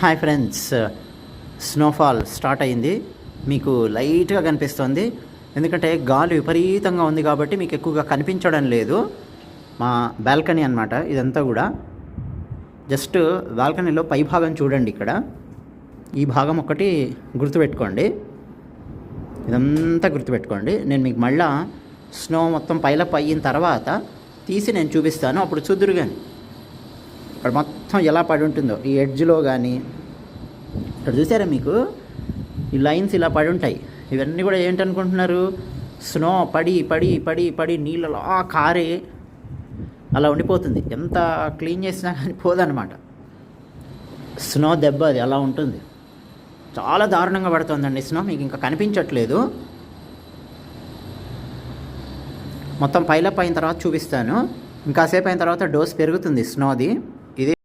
Hi friends, snowfall start అయింది. మీకు లైట్గా కనిపిస్తుంది ఎందుకంటే గాలి విపరీతంగా ఉంది కాబట్టి మీకు ఎక్కువగా కనిపించడం లేదు. మా బాల్కనీ అన్నమాట ఇదంతా కూడా. జస్ట్ బాల్కనీలో పై భాగం చూడండి. ఇక్కడ ఈ భాగం ఒకటి గుర్తుపెట్టుకోండి, ఇదంతా గుర్తుపెట్టుకోండి. నేను మీకు మళ్ళా స్నో మొత్తం పైలప్ అయిన తర్వాత తీసి నేను చూపిస్తాను, అప్పుడు చూద్దురు. కానీ ఇక్కడ మొత్తం ఎలా పడి ఉంటుందో ఈ ఎడ్జ్లో కానీ, ఇక్కడ చూసారా మీకు ఈ లైన్స్ ఇలా పడి ఉంటాయి. ఇవన్నీ కూడా ఏంటనుకుంటున్నారు, స్నో పడి పడి పడి పడి నీళ్ళలా కారే అలా ఉండిపోతుంది. ఎంత క్లీన్ చేసినా కానీ పోదన్నమాట. స్నో దెబ్బ అది అలా ఉంటుంది. చాలా దారుణంగా పడుతుందండి స్నో. మీకు ఇంకా కనిపించట్లేదు. మొత్తం పైలప్ అయిన తర్వాత చూపిస్తాను. ఇంకాసేపు అయిన తర్వాత డోస్ పెరుగుతుంది స్నోది. ఇది